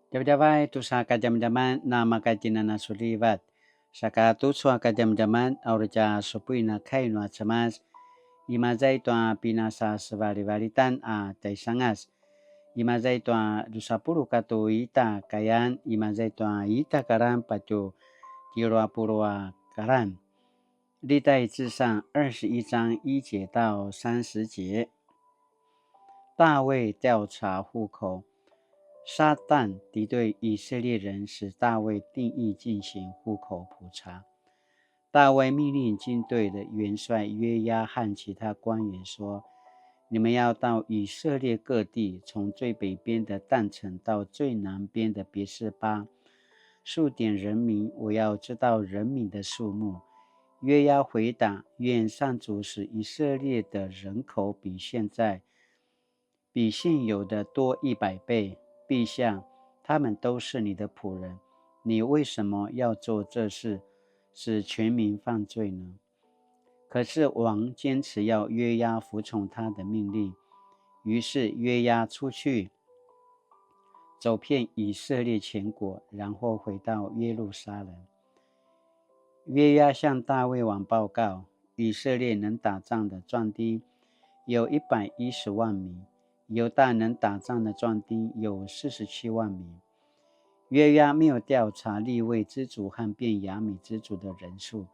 Jawai tu saka jam-jaman nama kajina na sulivat. Saka tu suaka jam-jaman aurja supuina kainwa cemas. Imazai tua pinasa sebali-balitan a taisangas. Imazai tua dusapuru katu ita kayan. Imazai tua ita karan pacu tiroa purua karan.历代志上21章1节到30节。大卫调查户口。撒旦敌对以色列人，使大卫定义进行户口普查。大卫命令军队的元帅约押和其他官员说：“你们要到以色列各地，从最北边的但城到最南边的别是巴，数点人民，我要知道人民的数目。”约押回答：“愿上主使以色列的人口比现有的多100倍。陛下，他们都是你的仆人，你为什么要做这事，使全民犯罪呢？”可是王坚持要约押服从他的命令，于是约押出去，走遍以色列全国，然后回到耶路撒冷。约押向大卫王报告，以色列能打仗的壮丁有110万名，犹大能打仗的壮丁有47万名。约押没有调查利未之族和便雅悯之族的人数，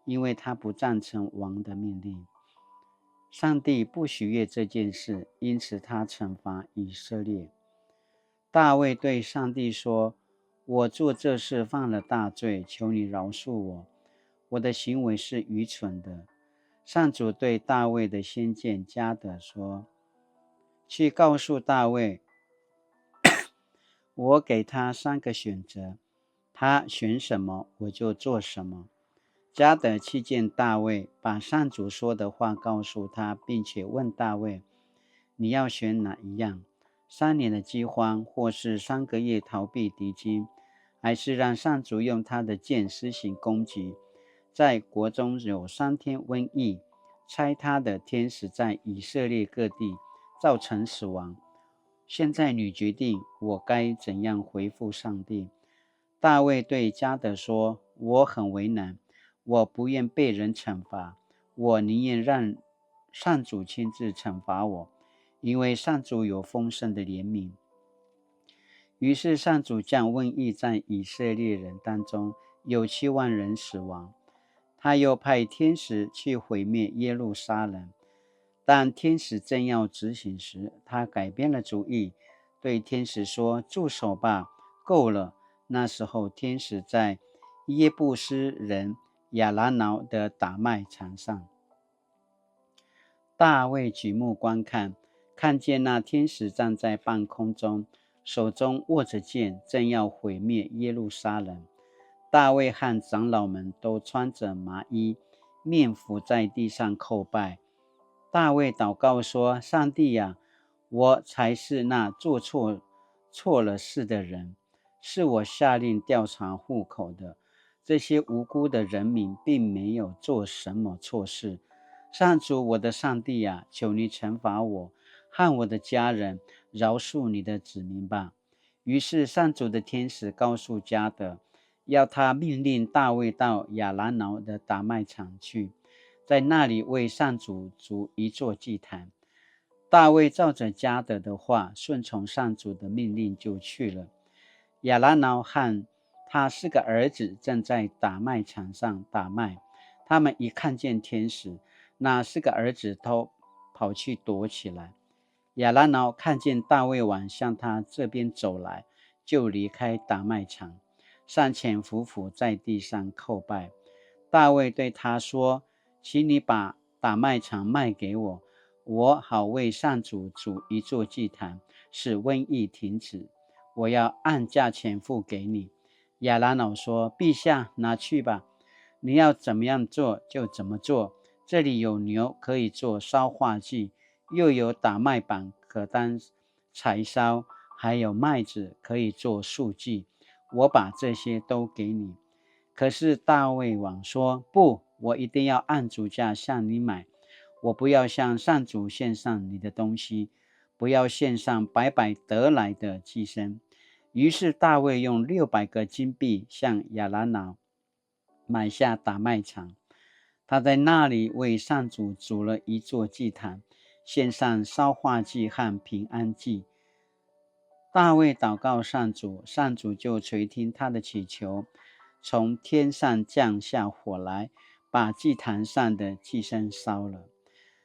因为他不赞成王的命令。上帝不喜悦这件事，因此他惩罚以色列。大卫对上帝说：“我做这事犯了大罪，求你饶恕我，我的行为是愚蠢的。”上主对大卫的先见加得说：“去告诉大卫，我给他3个选择，他选什么，我就做什么。”加得去见大卫，把上主说的话告诉他，并且问大卫：“你要选哪一样？3年的饥荒，或是3个月逃避敌军，还是让上主用他的剑施行攻击？在国中有3天瘟疫，差他的天使在以色列各地造成死亡。现在你决定，我该怎样回复上帝？”大卫对加得说：“我很为难，我不愿被人惩罚，我宁愿让上主亲自惩罚我，因为上主有丰盛的怜悯。”于是上主将瘟疫在以色列人当中，有7万人死亡。他又派天使去毁灭耶路撒冷。但天使正要执行时，他改变了主意，对天使说：“住手吧，够了。”那时候天使在耶布斯人亚兰挠的打麦场上。大卫举目观看，看见那天使站在半空中，手中握着剑，正要毁灭耶路撒冷。大卫和长老们都穿着麻衣，面伏在地上叩拜。大卫祷告说：“上帝啊，我才是那做错了事的人，是我下令调查户口的。这些无辜的人民并没有做什么错事。上主，我的上帝啊，求你惩罚我和我的家人，饶恕你的子民吧。”于是上主的天使告诉加得，要他命令大卫到亚兰挠的打麦场去，在那里为上主筑一座祭坛。大卫照着加得的话，顺从上主的命令就去了。亚兰挠和他4个儿子正在打麦场上打麦，他们一看见天使，那4个儿子都跑去躲起来。亚兰挠看见大卫王向他这边走来，就离开打麦场，上前俯伏在地上叩拜。大卫对他说：“请你把打麦场卖给我，我好为上主筑一座祭坛，使瘟疫停止。我要按价钱付给你。”亚兰挠说：“陛下，拿去吧，你要怎么样做就怎么做。这里有牛可以做烧化祭，又有打麦板可当柴烧，还有麦子可以做素祭，我把这些都给你。”可是大卫王说：“不，我一定要按主价向你买，我不要向上主献上你的东西，不要献上白白得来的祭牲。”于是大卫用600个金币向亚拉拿买下打麦场，他在那里为上主筑了一座祭坛，献上烧化祭和平安祭。大卫祷告上主，上主就垂听他的祈求，从天上降下火来，把祭坛上的祭牲烧了。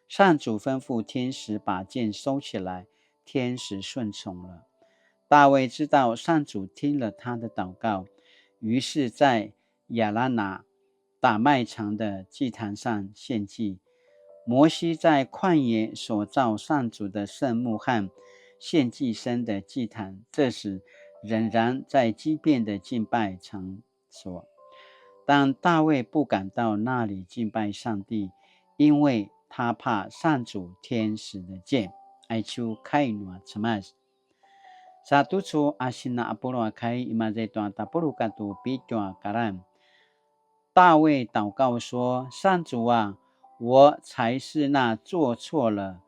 上主吩咐天使把剑收起来，天使顺从了。大卫知道上主听了他的祷告，于是在亚拉拿打麦场的祭坛上献祭。摩西在旷野所造上主的圣幕和献祭牲的祭坛，这时仍然在基遍的敬拜场所。但大卫不敢到那里敬拜上帝，因为他怕上主天使的剑。爱丘开诺什么？Satu cu asina apolo akai imaze tuan tapuru katu bi tuan karan。大卫祷告说：“上主啊，我才是那做错了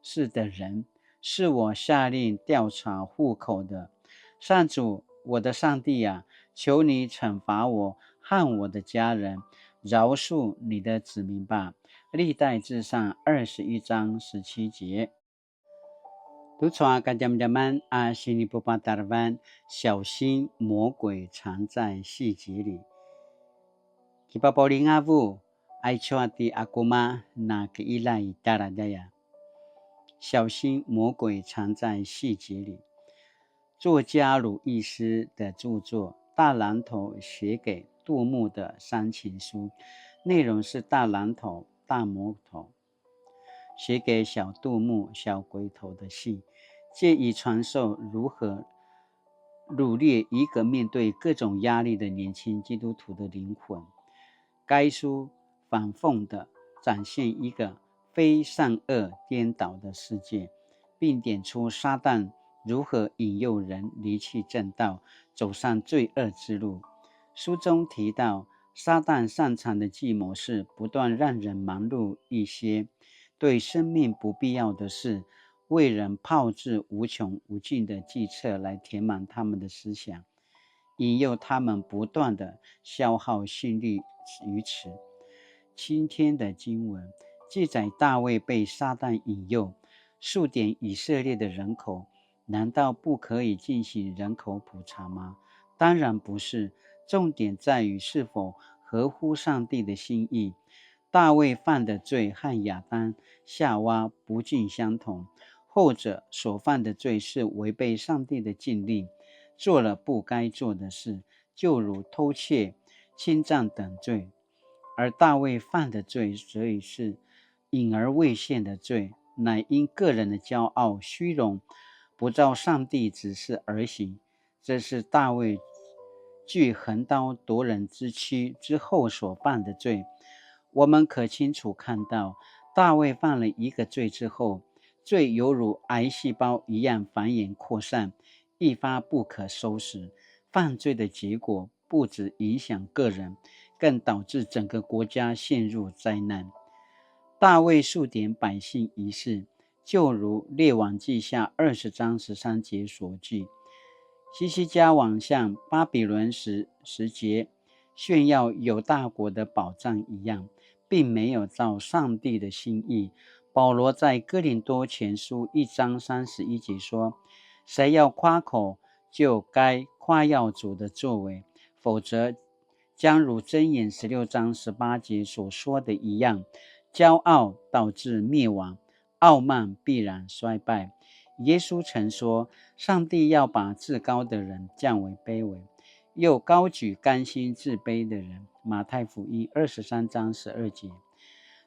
事的人，是我下令调查户口的。上主，我的上帝啊，求你惩罚我和我的家人，饶恕你的子民吧。”历代志上21章17节。读传嘎加加曼阿西尼布巴达湾，小心魔鬼藏在细节里。基巴波林阿布埃丘阿蒂阿古玛那个伊拉伊达拉达呀，小心魔鬼藏在细节里。作家鲁易斯的著作《大榔头写给杜牧的伤情书》，内容是大榔头、大魔头写给小杜牧、小鬼头的信，借以传授如何掳掠一个面对各种压力的年轻基督徒的灵魂。该书反讽地展现一个非善恶颠倒的世界，并点出撒旦如何引诱人离弃正道，走上罪恶之路。书中提到，撒旦擅长的计谋是不断让人忙碌一些，对生命不必要的事，为人炮制无穷无尽的计策来填满他们的思想，引诱他们不断的消耗心力于此。今天的经文记载大卫被撒旦引诱，数点以色列的人口，难道不可以进行人口普查吗？当然不是，重点在于是否合乎上帝的心意。大卫犯的罪和亚当、夏娃不尽相同，后者所犯的罪是违背上帝的禁令，做了不该做的事，就如偷窃、侵占等罪；而大卫犯的罪则是隐而未现的罪，乃因个人的骄傲、虚荣，不照上帝指示而行。这是大卫锯横刀夺人之躯之后所犯的罪。我们可清楚看到，大卫犯了一个罪之后，罪犹如癌细胞一样繁衍扩散，一发不可收拾。犯罪的结果不只影响个人，更导致整个国家陷入灾难。大卫数点百姓一事，就如列王记下20章13节所记，西西家王向巴比伦时节炫耀有大国的宝藏一样，并没有照上帝的心意。保罗在哥林多前书1章31节说，谁要夸口，就该夸耀主的作为，否则将如箴言16章18节所说的一样，骄傲导致灭亡，傲慢必然衰败。耶稣曾说，上帝要把至高的人降为卑微，又高举甘心自卑的人。马太福音23章12节。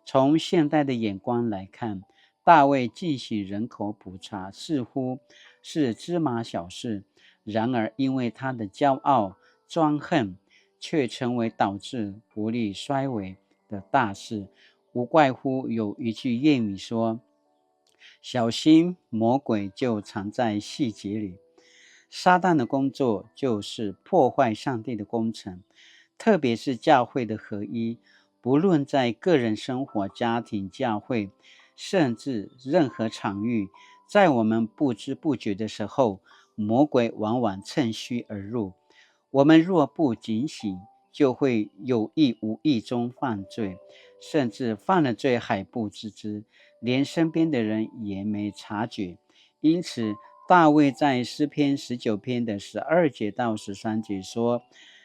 从现代的眼光来看，大卫进行人口普查似乎是芝麻小事，然而因为他的骄傲专横，却成为导致国力衰微的大事。无怪乎有一句谚语说，小心魔鬼就藏在细节里。撒旦的工作就是破坏上帝的工程，特别是教会的合一，不论在个人生活、家庭、教会，甚至任何场域，在我们不知不觉的时候，魔鬼往往趁虚而入。我们若不警醒，就会有意无意中犯罪，甚至犯了罪还不自知，连身边的人也没察觉。因此，大卫在诗篇19篇的12节到13节说：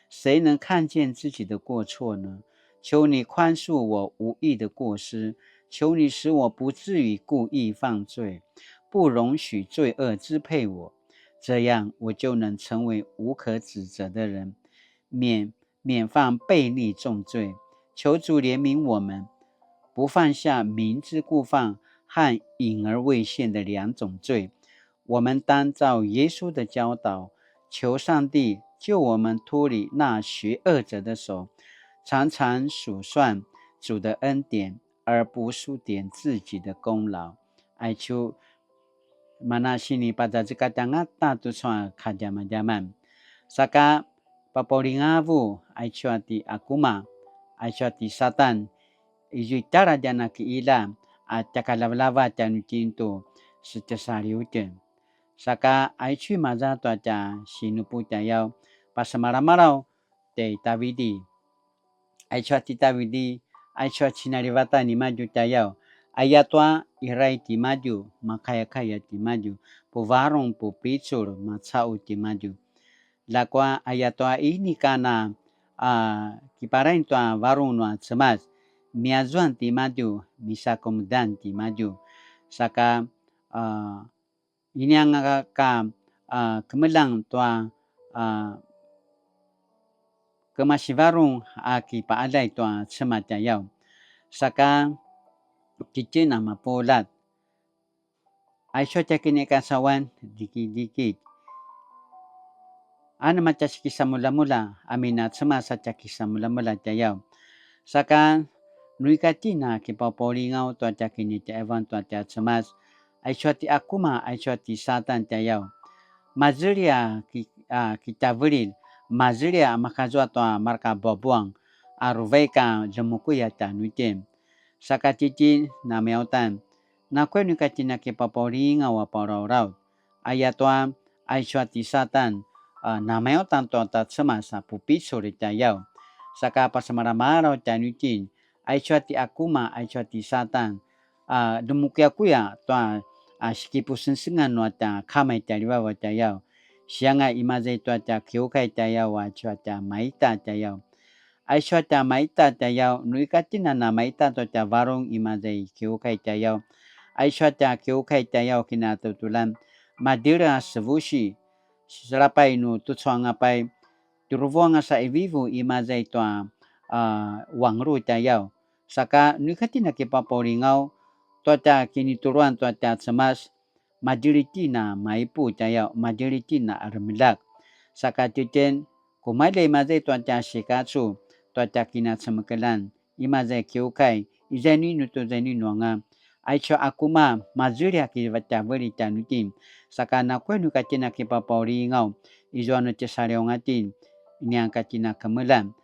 谁能看见自己的过错呢？求你宽恕我无意的过失，求你使我不至于故意犯罪，不容许罪恶支配我，这样我就能成为无可指责的人，免犯悖逆重罪。求主怜悯我们，不犯下明知故犯和隐而未现的两种罪。我们当照耶稣的教导，求上帝救我们脱离那邪恶者的手，常常数算主的恩典，而不数点自己的功劳。哀求mana sini pada zikatanga tatu soa kajama-jaman. Saka papolingavu aichuati akuma, aichuati satan, ijuitara jana kiila, atakalavlava janutinto sitesariuten. Saka aichu maza tuaja sinupu jayau pasamaramaraw te tavidi. Aichuati tavidi, aichuati narivata ni maju jayau. Ayatwa irai ti maju, makaya-kaya ti maju, puvarong pupitsur matsau ti maju. Lakwa ayatwa ini kana kiparain tua varong nua cemas, miazuan ti maju, misa kemudian ti maju. Saka ini ang kemelang tua kemasivarong kipaalay tua cemas jayau. Saka Cici nama polat. Aisyah cakini kasawan dikit-dikit. Ana macam kisah mula-mula. Amina semasa kisah mula-mula jayau. Saka nui katina kipapoli ngau tua cakini evan tua tia semas. Aisyah ti akuma, aisyah ti satan jayau. Mazulia kita veril. Mazulia makazua tua marka bobuang. Aruveka jemukuya ta nuitem. Saka cici na meautan na kwenu katina ke paporinga wa parau ayatwa aiswati satan na meautan to ta semasa pupiso ritayau saka pasamaramaro tanutin aiswati akuma aiswati satan dumukia kuya to skipu sensengan no ta kamai tariwa wa tayau sianga imazai to ta kyokai tayau wa chwata maita tayau Aisyah ta maita tayau nui katina na maita to ta varong imazai kyokai tayau Aisyah ta kyokai tayau kina tutulan madira sevushi serapai nu tutswang apai turuvuang sa ivivu imazai to wangru tayau saka nui katina ke paporingau to ta kini turuan to ta semas majoritina maipu tayau majoritina armelak saka titen kumalai mazai to ta shikatsu Tuaca kina semekalan imazai kyokai izani nuto zani nuanga aicho akuma mazuria ki vacha veri tanutin sakana kwenu katina ki papauri ngau izoano cesariongati ini angkatina kemelan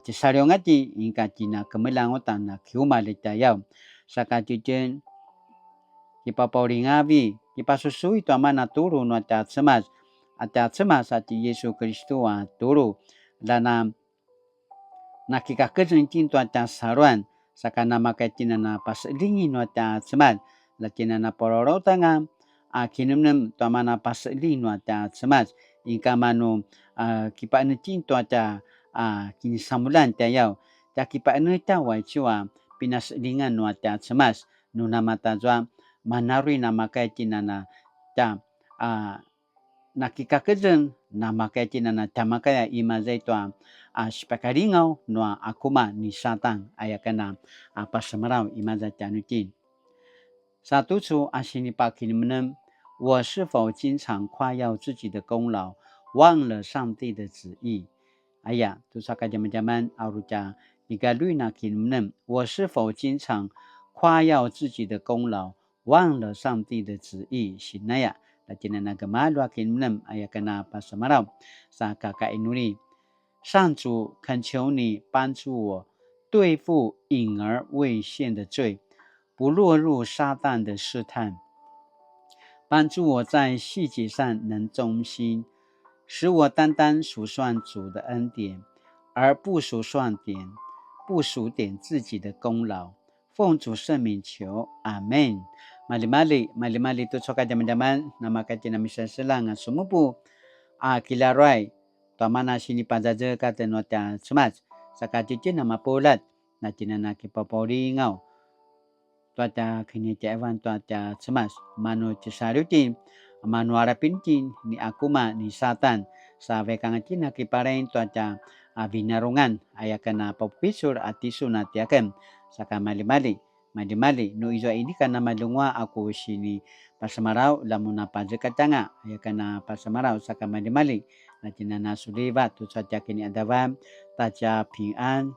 cesariongati ingkatina kemelan otana kiuma letayau sakatijen ki papauri ngavi ki pasusui to amana turu no ta semas ati Yesus Kristus turu dana nakikakezen cintu ata saruan sakana makatina na paslingi no ata semat latina na pororo tanga kinumnum to mana pasli no ata semat ingka manu kipa ne cintu ata kini samulan tayau ta kipa ne ta wa chua pinaslingan no ata semas no nama tajwa manarui nama kaitina na ta nakikakezen nama kaitina na tamakaya imazai to spakaringau no akuma ni satan ayakana pasamarau imaza tanutin satu处asini pakin menem 我是否经常夸耀自己的功劳，忘了上帝的旨意？哎呀，tu saka jaman-jaman aruca igalui nakin menem 我是否经常夸耀自己的功劳，忘了上帝的旨意？Sinaya latina nagamalu akin menem ayakana pasamarau sa kakainuri 上主恳求你帮助我对付隐而未现的罪，不落入撒旦的试探。帮助我在细节上能忠心，使我单单数算主的恩典，而不数点自己的功劳。奉主圣名求，阿门。Mali-mali tu soka jaman-jaman nama kati na misa selang sumupu kilaray tamana sini pajaja kata no ta sumat sakati nama polat na tinana kipapori ngau tuata kini evan tuata semas manu cisarutin manu arapintin ni akuma ni satan sa vekangatina kiparain tuata binarungan ayakana papisur atisu na tiakem saka mali-mali no izo ini kana malungwa aku sini pasamarau lamuna pajekatanga ayakana pasamarau saka mali-mali na tinana sulibat tu saja kini adavam taja 平安